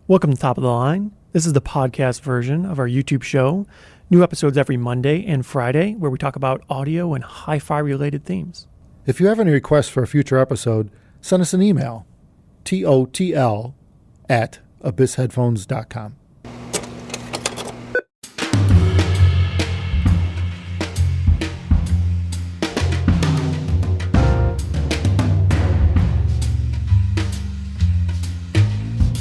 Welcome to Top of the Line. This is the podcast version of our YouTube show. New episodes every Monday and Friday where we talk about audio and hi-fi related themes. If you have any requests for a future episode, send us an email, totl@abyssheadphones.com.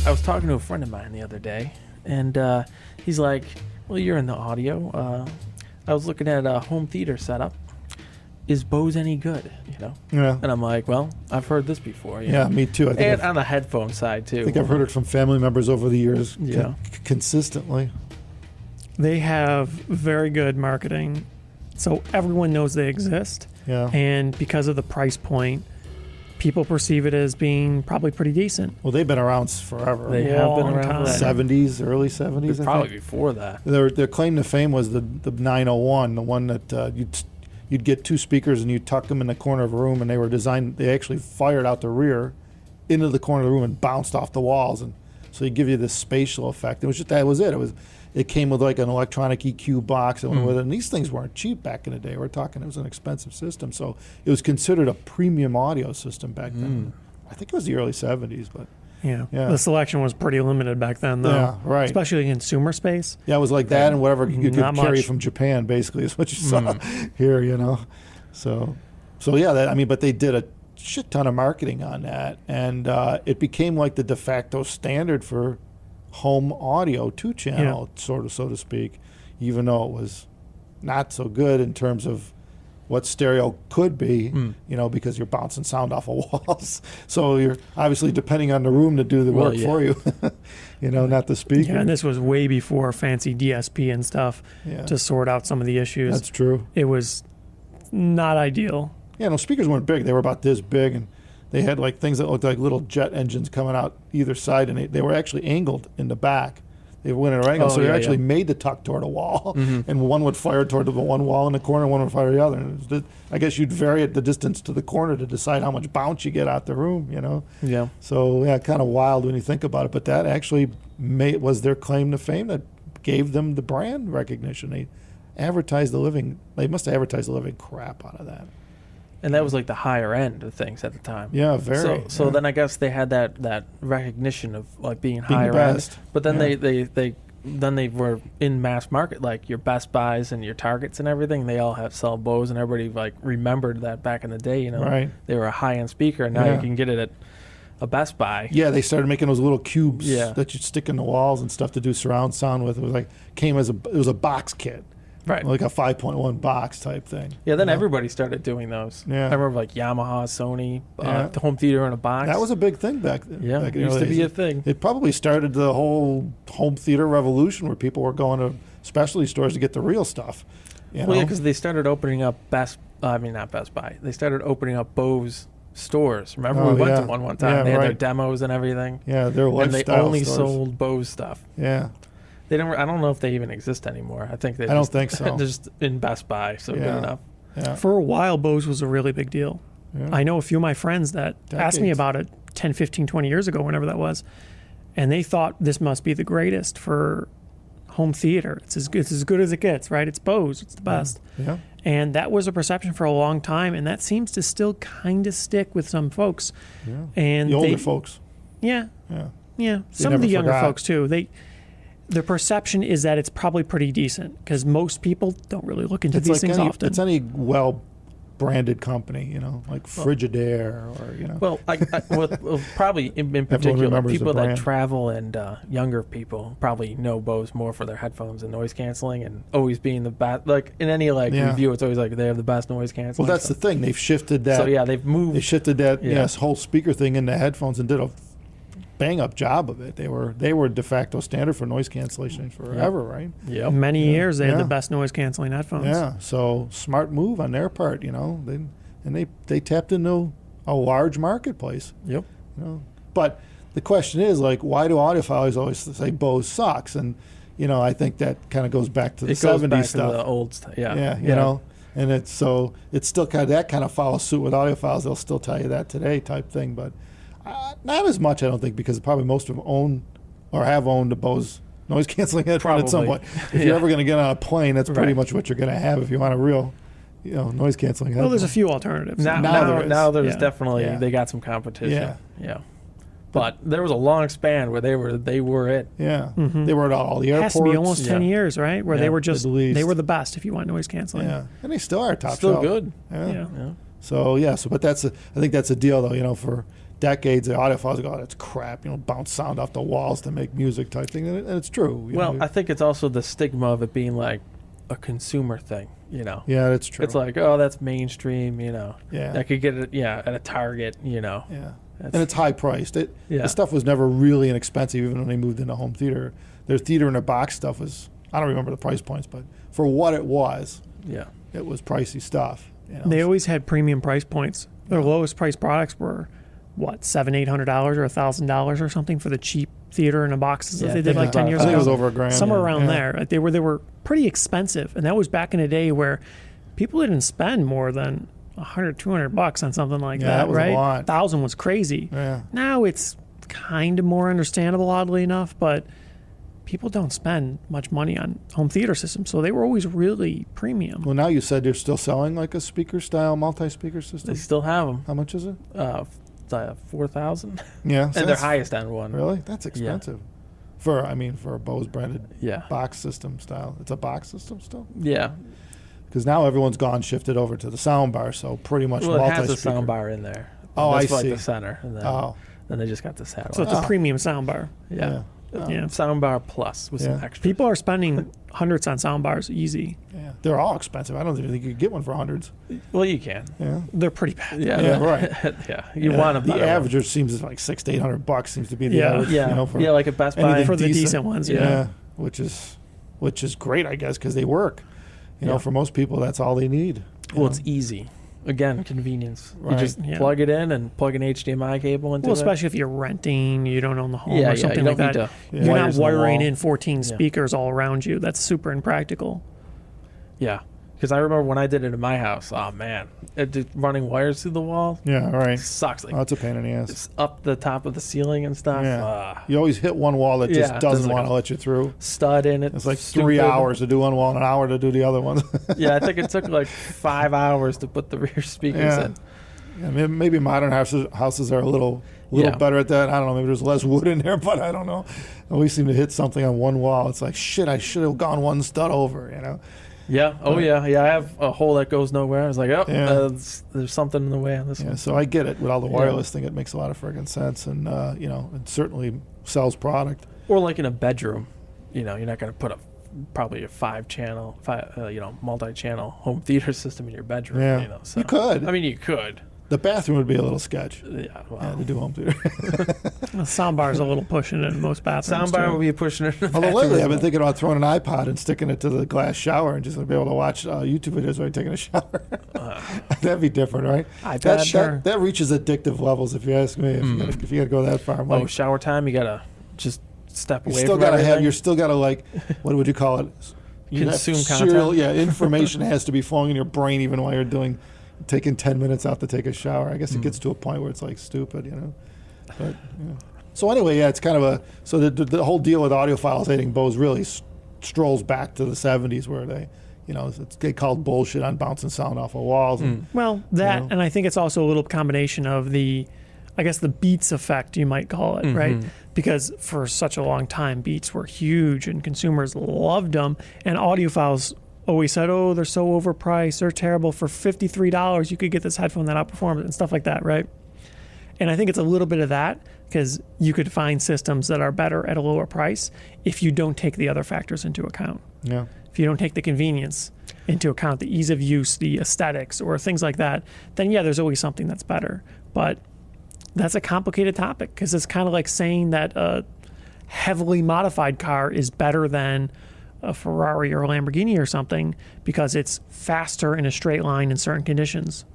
I was talking to a friend of mine the other day, and he's like, well, you're in the audio. I was looking at a home theater setup. Is Bose any good? Yeah. And I'm like, well, I've heard this before. Yeah, me too. And on the headphone side, too. I think I've heard it from family members over the years Yeah. consistently. They have very good marketing, so everyone knows they exist. Yeah. And because of the price point, people perceive it as being probably pretty decent. Well, they've been around forever. They have been around for forever. 70s, early 70s, Probably I think. before that. Their claim to fame was the 901, the one that you'd get two speakers and you'd tuck them in the corner of a room, and they actually fired out the rear into the corner of the room and bounced off the walls, and so you give you this spatial effect. That was it. It came with like an electronic EQ box that went with it, and these things weren't cheap back in the day. We're talking it was an expensive system, so it was considered a premium audio system back then. I think it was the early 70s, but Yeah. Yeah. The selection was pretty limited back then, though. Yeah, right. Especially in consumer space. yeah, it was like that and whatever you could Not carry much. from Japan, basically, is what you saw here, So yeah, but they did a shit ton of marketing on that, and it became like the de facto standard for home audio, two-channel, so to speak, even though it was not so good in terms of what stereo could be, because you're bouncing sound off of walls. So you're obviously depending on the room to do the work for you, not the speaker. Yeah, and this was way before fancy DSP and stuff to sort out some of the issues. That's true. It was not ideal. Yeah, no, speakers weren't big. They were about this big, and they had like things that looked like little jet engines coming out either side, and they were actually angled in the back. They went at an angle, so they actually made the tuck toward a wall, and one would fire toward the one wall in the corner, and one would fire the other. And I guess you'd vary at the distance to the corner to decide how much bounce you get out the room, Yeah. So, yeah, kind of wild when you think about it. But that actually was their claim to fame that gave them the brand recognition. They must have advertised the living crap out of that. And that was like the higher end of things at the time. Yeah, very. So then I guess they had that recognition of like being Being higher the best. end. But then they were in mass market, like your Best Buys and your Targets and everything. They all have sell Bose, and everybody like remembered that back in the day. Right. They were a high end speaker, and now you can get it at a Best Buy. Yeah, they started making those little cubes Yeah. that you'd stick in the walls and stuff to do surround sound with. It was like it was a box kit. Right. Like a 5.1 box type thing. Yeah, then everybody started doing those. Yeah. I remember like Yamaha, Sony, the home theater in a box. That was a big thing back then. Yeah, back it in the used to early be a days. thing. It probably started the whole home theater revolution where people were going to specialty stores to get the real stuff. Well, yeah, because they started opening up not Best Buy. They started opening up Bose stores. Remember, we went to one time. Yeah, they had their right. demos and everything. Yeah, their And they lifestyle only stores. sold Bose stuff. Yeah. I don't know if they even exist anymore. I think they. I don't think so. They're just in Best Buy, so good Yeah. enough. Yeah. For a while, Bose was a really big deal. Yeah. I know a few of my friends that asked me Decades. about it 10, 15, 20 years ago, whenever that was, and they thought this must be the greatest for home theater. It's as good as it gets, right? It's Bose. It's the best. Yeah. And that was a perception for a long time, and that seems to still kind of stick with some folks. Yeah. And The older folks. Yeah. Yeah. Yeah. Some of never the younger forgot. folks, too. The perception is that it's probably pretty decent because most people don't really look into these things often. It's any well-branded company, like Frigidaire or, Well, well, probably in particular, remembers the people that brand. travel and younger people probably know Bose more for their headphones and noise canceling, and always being the best. Like in any review, it's always like they have the best noise canceling. Well, that's the thing. They've shifted that. So yeah, they've moved. They shifted that Yeah. whole speaker thing into headphones and did a bang-up job of it. They were de facto standard for noise cancellation forever, right? Yeah, many years they had Yeah. the best noise canceling headphones. Yeah. So smart move on their part, They tapped into a large marketplace. Yep. But the question is, like, why do audiophiles always say Bose sucks? And I think that kind of goes back to the It goes 70s back stuff. to the old stuff. Yeah. Yeah, and it's still that kind of follows suit with audiophiles. They'll still tell you that today type thing, but not as much, I don't think, because probably most of them own or have owned a Bose noise canceling headphone at some Probably. point. If you're ever going to get on a plane, that's pretty Right. much what you're going to have if you want a real, noise canceling headphone. Well, there's a few alternatives. Now there's Yeah. definitely Yeah. they got some competition. Yeah. But there was a long span where they were it. Yeah, Mhm. they were at all the It airports. has to be almost 10 Yeah. years, right? Where they Yeah, were at just least. they were the best if you want noise canceling. Yeah, and they still are top Still shelf. good. Yeah. Yeah. Yeah. So but I think that's a deal though. For decades, the audiophiles go, "Oh, that's crap." Bounce sound off the walls to make music type thing, and it's true. Well, I think it's also the stigma of it being like a consumer thing. yeah, that's true. It's like, oh, that's mainstream. yeah, I could get it. Yeah, at a Target. yeah. That's- And it's high priced. Yeah. The stuff was never really inexpensive, even when they moved into home theater. Their theater in a box stuff was, I don't remember the price points, but for what it was pricey stuff. They always had premium price points. Their lowest priced products were what, $700-800 or $1,000 or something for the cheap theater in a boxes that Yeah, they I did think like it 10 was years I think ago. it was over $1,000. Somewhere around Yeah. there. Like, they were pretty expensive, and that was back in a day where people didn't spend more than $100-200 on something like Yeah, that, that was a right? lot. 1,000 was crazy. Yeah. Now it's kind of more understandable, oddly enough, but people don't spend much money on home theater systems, so they were always really premium. Well, now you said they're still selling like a speaker style multi-speaker system. They still have them. How much is it? 4,000, Yeah, so and their that's- highest end one. Really? That's expensive. For a Bose branded Yeah. box system style. It's a box system still. Yeah. Because now everyone's shifted over to the sound bar, so pretty much Well, it has a multi-speaker. sound bar in there. Oh, That's I like see. the center, and then, Oh, then they just got the satellite. So it's a Oh. premium soundbar. yeah. Yeah. Sound bar plus with some Yeah. extra. People are spending hundreds on soundbars easy. yeah. They're all expensive. I don't even think you could get one for hundreds. Well, you can. Yeah. They're pretty bad. Yeah. Yeah, right. Yeah. You want The them. average seems like $600 to $800 seems to be the Yeah. average. Yeah. For Yeah. Like at Best Buy. anything For the decent ones, yeah. which is great, I guess, because they work. Yeah. For most people, that's all they need. Well, it's easy. Again, convenience. Right. You just Yeah. plug it in and plug an HDMI cable into Well, it. especially if you're renting, you don't own the home Yeah, or yeah. something You like don't that. need to. Yeah. You're not wires in the wiring wall. in 14 speakers all around you. That's super impractical. Yeah. Because I remember when I did it in my house. Oh man, running wires through the wall Yeah, right. sucks. Like Oh, it's a pain in the ass. it's up the top of the ceiling and stuff. Yeah. You always hit one wall that Yeah, just doesn't there's like want to a- let you through. Stud in it. It's like stupid. 3 hours to do one wall and an hour to do the other one. Yeah, I think it took like 5 hours to put the rear speakers Yeah. in. Yeah, maybe modern houses are a little Yeah. better at that. I don't know. Maybe there's less wood in there, but I don't know. We seem to hit something on one wall. It's like, shit, I should have gone one stud over. Yeah. Oh Right. yeah. Yeah. I have a hole that goes nowhere. I was like, oh, Yeah. there's something in the way on this Yeah, one. so I get it. With all the Yeah. wireless thing, it makes a lot of friggin' sense. And, it certainly sells product. Or like in a bedroom, you're not going to put probably a multi-channel home theater system in your bedroom. Yeah. So You could. I mean, you could. The bathroom would be a little sketch. Yeah. Wow. Yeah, to do home theater. The soundbar is a little pushing it in most bathrooms. Soundbar too. will be pushing it. In the Although bathroom lately as I've been well. thinking about throwing an iPod and sticking it to the glass shower and just be able to watch YouTube videos while you're taking a shower. That'd be different, right? iPad, sure. That reaches addictive levels, if you ask me. If you gotta go that far, I'm Oh, like, shower time. You gotta just step you away still from gotta everything. you're still gotta what would you call it? Consume Serial, content. yeah, information has to be flowing in your brain even while you're taking 10 minutes out to take a shower. I guess it gets to a point where it's like stupid, But so anyway, yeah, it's kind of the whole deal with audiophiles hating Bose really strolls back to the 70s where they called bullshit on bouncing sound off of walls. And, Well, and I think it's also a little combination of the Beats effect, you might call it, right? Because for such a long time, Beats were huge and consumers loved them, and audiophiles always said, oh, they're so overpriced, they're terrible. For $53, you could get this headphone that outperforms it and stuff like that, right? And I think it's a little bit of that, because you could find systems that are better at a lower price if you don't take the other factors into account. yeah. If you don't take the convenience into account, the ease of use, the aesthetics, or things like that, then yeah, there's always something that's better. But that's a complicated topic, because it's kind of like saying that a heavily modified car is better than a Ferrari or a Lamborghini or something because it's faster in a straight line in certain conditions.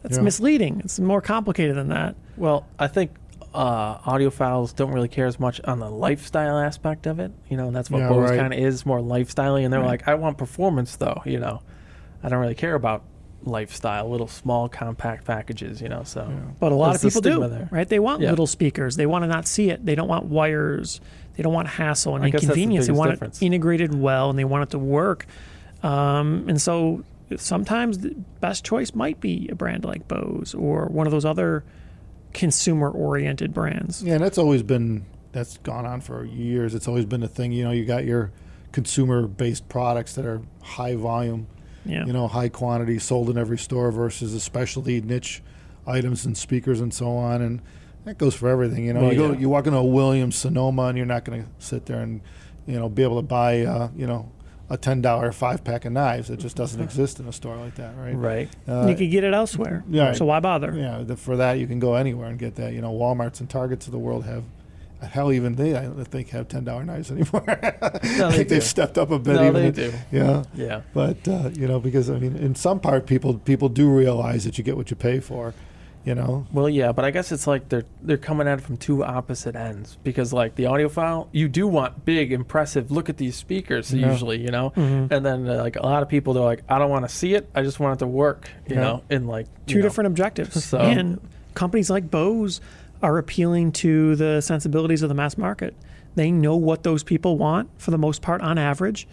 That's misleading. It's more complicated than that. Well, I think audiophiles don't really care as much on the lifestyle aspect of it, and that's what Yeah, Bose right. kind of is, more lifestyle-y. And they're like, I want performance, though, I don't really care about lifestyle, little small compact packages, So But a lot that's of the people stigma do, there. right? They want Yeah. little speakers. They want to not see it. They don't want wires. They don't want hassle and I guess that's the inconvenience. They biggest want difference. it integrated well, and they want it to work. And so sometimes the best choice might be a brand like Bose or one of those other consumer-oriented brands. Yeah, and that's gone on for years. It's always been a thing. You got your consumer-based products that are high volume, Yeah. high quantity, sold in every store versus the specialty niche items and speakers and so on. And that goes for everything. Well, You walk into a Williams Sonoma and you're not going to sit there and, be able to buy, a $10 5-pack of knives. It just doesn't exist in a store like that, right? Right. You could get it elsewhere. yeah. So why bother? Yeah, for that you can go anywhere and get that. Walmarts and Targets of the world have, hell, even they, I don't think, have $10 knives anymore. No, I think do. they've stepped up a bit. No, even they do. Yeah. Yeah. But because in some part people do realize that you get what you pay for. Well, yeah, but I guess it's like they're coming at it from two opposite ends, because like the audiophile, you do want big, impressive, look at these speakers usually, Mm-hmm. and then like a lot of people, they're like, I don't want to see it, I just want it to work, in like Two different objectives. So- And companies like Bose are appealing to the sensibilities of the mass market. They know what those people want for the most part on average,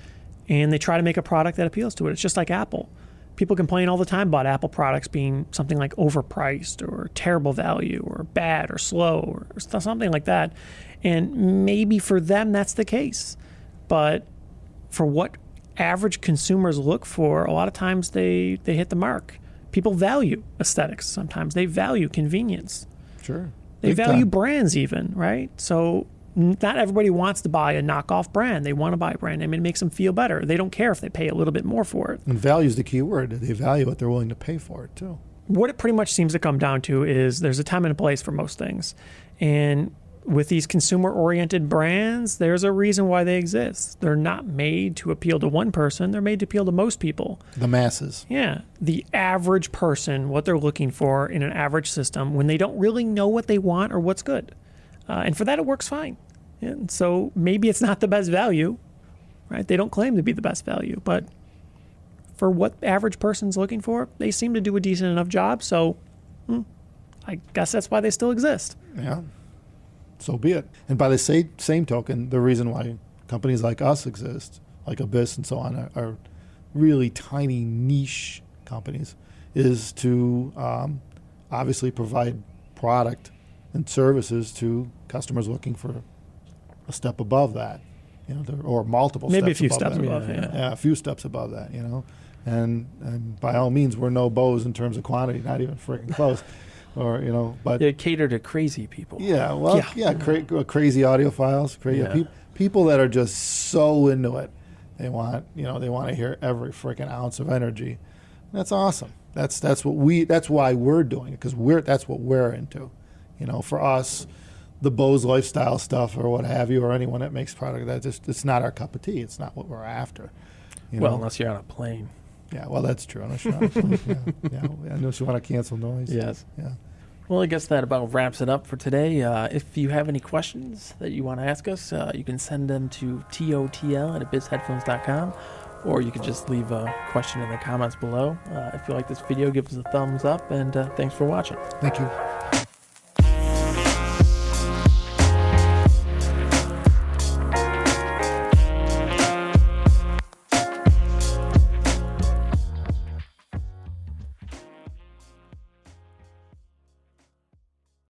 and they try to make a product that appeals to it. It's just like Apple. People complain all the time about Apple products being something like overpriced or terrible value or bad or slow or something like that. And maybe for them that's the case. But for what average consumers look for, a lot of times they hit the mark. People value aesthetics sometimes. They value convenience. Sure. They Big value time. brands even, right? So not everybody wants to buy a knockoff brand. They want to buy a brand name. It makes them feel better. They don't care if they pay a little bit more for it. And value is the key word. They value what they're willing to pay for it too. What it pretty much seems to come down to is there's a time and a place for most things. And with these consumer-oriented brands, there's a reason why they exist. They're not made to appeal to one person. They're made to appeal to most people. The masses. Yeah, the average person, what they're looking for in an average system when they don't really know what they want or what's good. And for that, it works fine. And so maybe it's not the best value, right? They don't claim to be the best value, but for what average person's looking for, they seem to do a decent enough job. So I guess that's why they still exist. Yeah. So be it. And by the same token, the reason why companies like us exist, like Abyss and so on, are really tiny niche companies, is to obviously provide product and services to customers looking for a step above that, or multiple Maybe steps a few above steps that. above, yeah. Yeah, a few steps above that, And by all means, we're no Bose in terms of quantity, not even freaking close. Or, but they cater to crazy people. yeah, well, crazy audiophiles, people that are just so into it. They want, they want to hear every freaking ounce of energy. That's awesome. That's why we're doing it, because that's what we're into. For us, the Bose lifestyle stuff or what have you, or anyone that makes product, it's not our cup of tea. It's not what we're after. Well, unless you're on a plane. Yeah, well, that's true. Unless you're on a plane. Yeah, unless you want to cancel noise. Yes. Yeah. Well, I guess that about wraps it up for today. If you have any questions that you want to ask us, you can send them to totl@abyssheadphones.com, or you could just leave a question in the comments below. If you like this video, give us a thumbs up, and thanks for watching. Thank you.